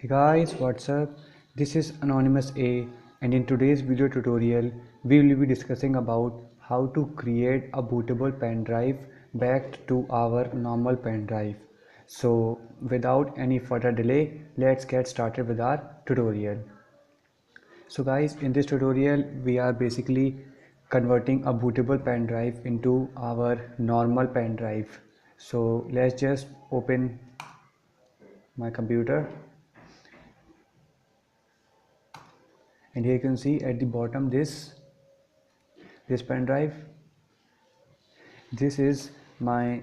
Hey guys, what's up? This is Anonymous A, and in today's video tutorial we will be discussing about how to create a bootable pen drive backed to our normal pen drive. So without any further delay, let's get started with our tutorial. So guys, in this tutorial we are basically converting a bootable pen drive into our normal pen drive. So let's just open my computer, and here you can see at the bottom this pen drive. This is my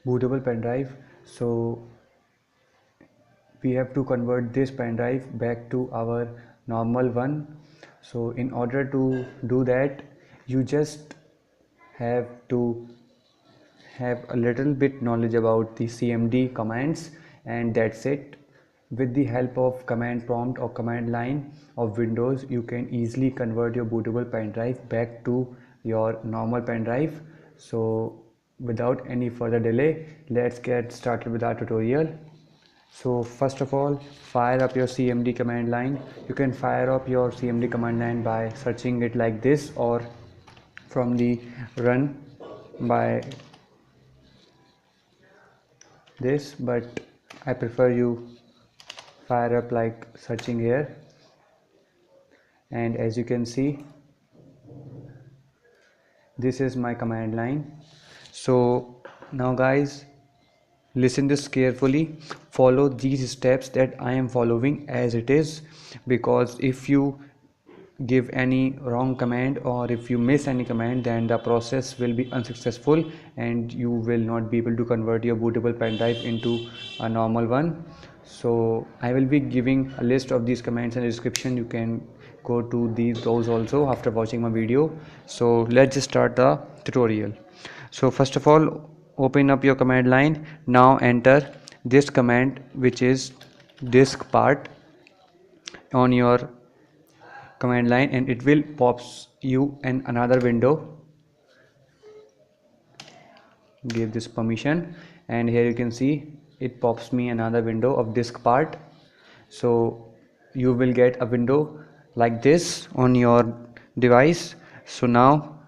bootable pen drive. So we have to convert this pen drive back to our normal one. So in order to do that, you just have to have a little bit knowledge about the cmd commands, and that's it. With the help of command prompt or command line of Windows, you can easily convert your bootable pen drive back to your normal pen drive. So without any further delay, let's get started with our tutorial. So first of all, fire up your cmd command line. You can fire up your cmd command line by searching it like this, or from the run by this, but I prefer you fire up like searching here. And as you can see, this is my command line. So now guys, listen this carefully, follow these steps that I am following as it is, because if you give any wrong command or if you miss any command, then the process will be unsuccessful and you will not be able to convert your bootable pen drive into a normal one. So I will be giving a list of these commands in the description. You can go to those also after watching my video. So let's just start the tutorial. So first of all, open up your command line. Now enter this command, which is diskpart, on your command line, and it will pops you in another window. Give this permission, and here you can see it pops me another window of diskpart. So you will get a window like this on your device. So now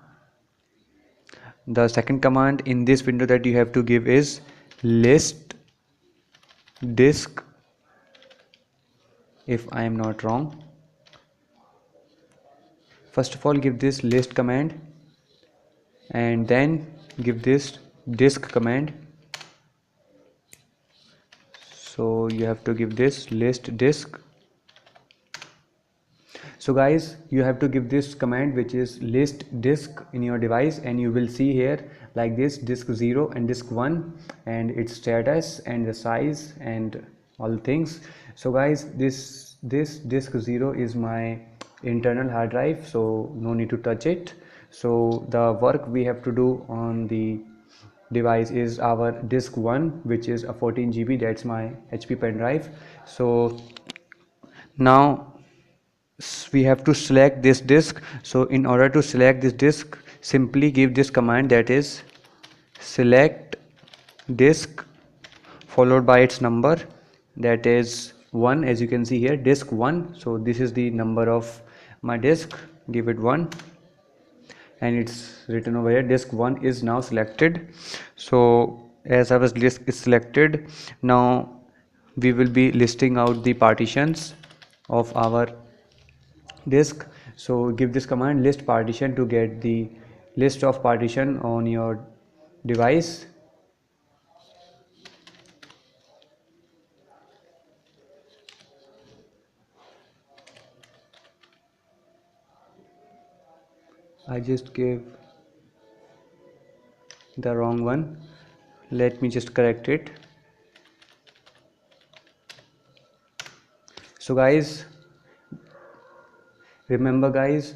the second command in this window that you have to give is list disk, if I am not wrong. First of all, give this list command, and then give this disk command. So you have to give this list disk. So guys, you have to give this command, which is list disk, in your device, and you will see here like this disk 0 and disk 1 and its status and the size and all things. So guys, this disk 0 is my internal hard drive, so no need to touch it. So the work we have to do on the device is our disk 1, which is a 14 GB, that's my HP pen drive. So now we have to select this disk. So in order to select this disk, simply give this command, that is select disk followed by its number, that is 1. As you can see here, disk 1. So this is the number of my disk. Give it 1, and it's written over here disk 1 is now selected. So as our disk is selected, now we will be listing out the partitions of our disk. So give this command list partition to get the list of partition on your device. I just gave the wrong one. Let me just correct it. So guys, remember guys,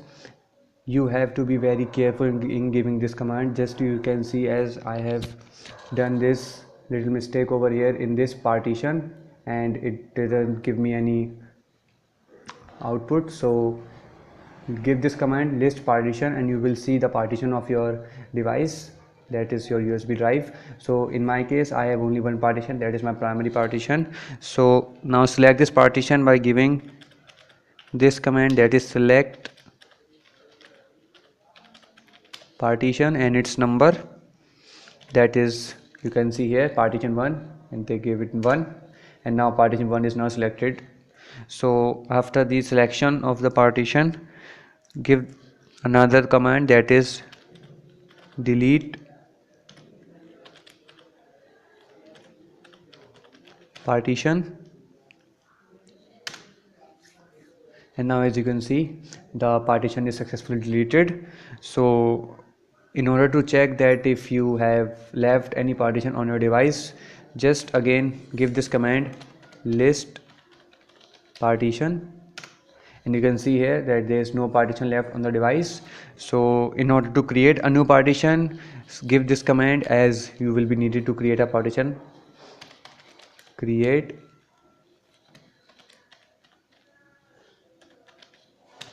you have to be very careful in giving this command. Just you can see, as I have done this little mistake over here in this partition, and it didn't give me any output. So give this command list partition and you will see the partition of your device. that is your USB drive. So in my case I have only one partition, that is my primary partition. So now select this partition by giving this command, that is select partition and its number, that is you can see here partition 1, and they give it 1, and now partition 1 is now selected. So after the selection of the partition, give another command, that is delete partition, and now as you can see the partition is successfully deleted. So in order to check that if you have left any partition on your device, just again give this command list partition, and you can see here that there is no partition left on the device. So in order to create a new partition, give this command, as you will be needed to create a partition, create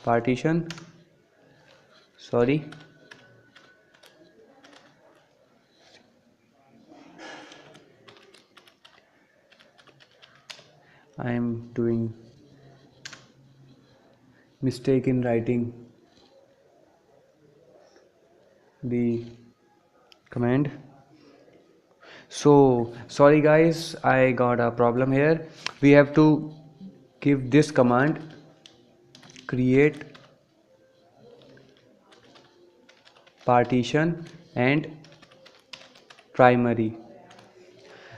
partition, sorry, I am doing mistake in writing the command. So sorry guys, I got a problem here. We have to give this command, create partition and primary.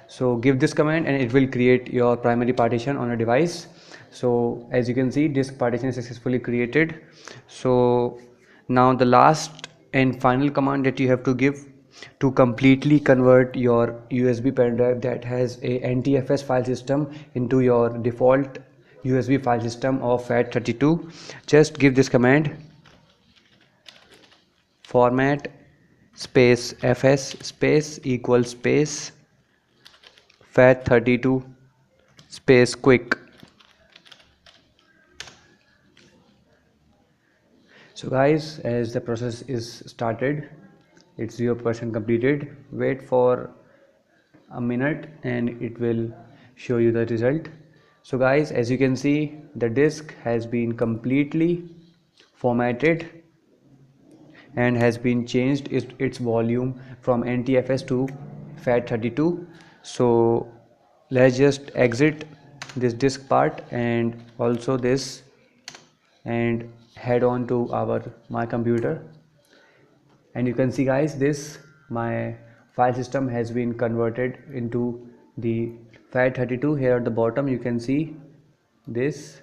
So give this command and it will create your primary partition on a device. So as you can see, disk partition is successfully created. So now the last and final command that you have to give to completely convert your USB pen drive that has a NTFS file system into your default USB file system of FAT32, just give this command, format space fs space equal space FAT32 space quick. So guys, as the process is started, it's 0% completed. Wait for a minute and it will show you the result. So guys, as you can see, the disk has been completely formatted and has been changed its volume from NTFS to FAT32. So let's just exit this disk part and also this, and head on to my computer, and you can see guys, this my file system has been converted into the FAT32. Here at the bottom you can see this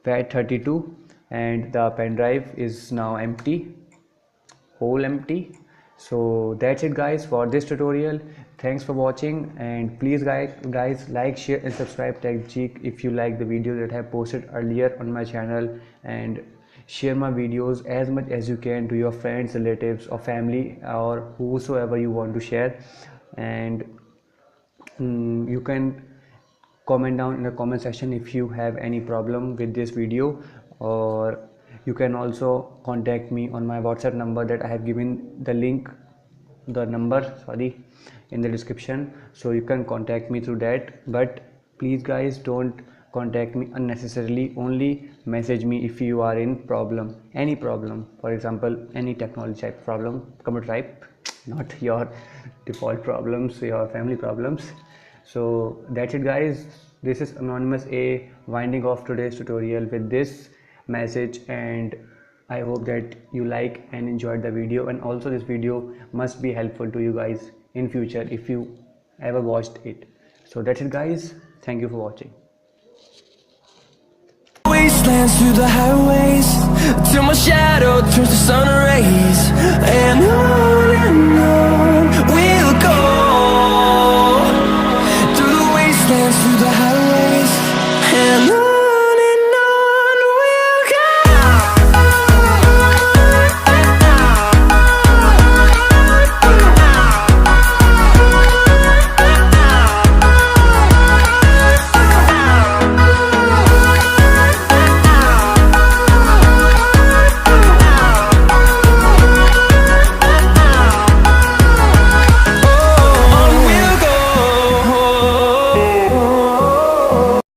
FAT32, and the pen drive is now empty, whole empty. So that's it guys for this tutorial. Thanks for watching, and please guys like, share and subscribe TechGeek if you like the video that I have posted earlier on my channel, and share my videos as much as you can to your friends, relatives or family, or whosoever you want to share. And you can comment down in the comment section if you have any problem with this video, or you can also contact me on my WhatsApp number that I have given the number in the description, so you can contact me through that. But please guys, don't contact me unnecessarily, only message me if you are in any problem, for example any technology type problem, computer type, not your default problems, your family problems. So that's it guys, this is Anonymous A winding off today's tutorial with this message, and I hope that you like and enjoyed the video, and also this video must be helpful to you guys in future if you ever watched it. So that's it guys, thank you for watching. Wastelands through the highways till my shadow turns to sun rays, and on we'll go through the wastelands, through the highways, and on.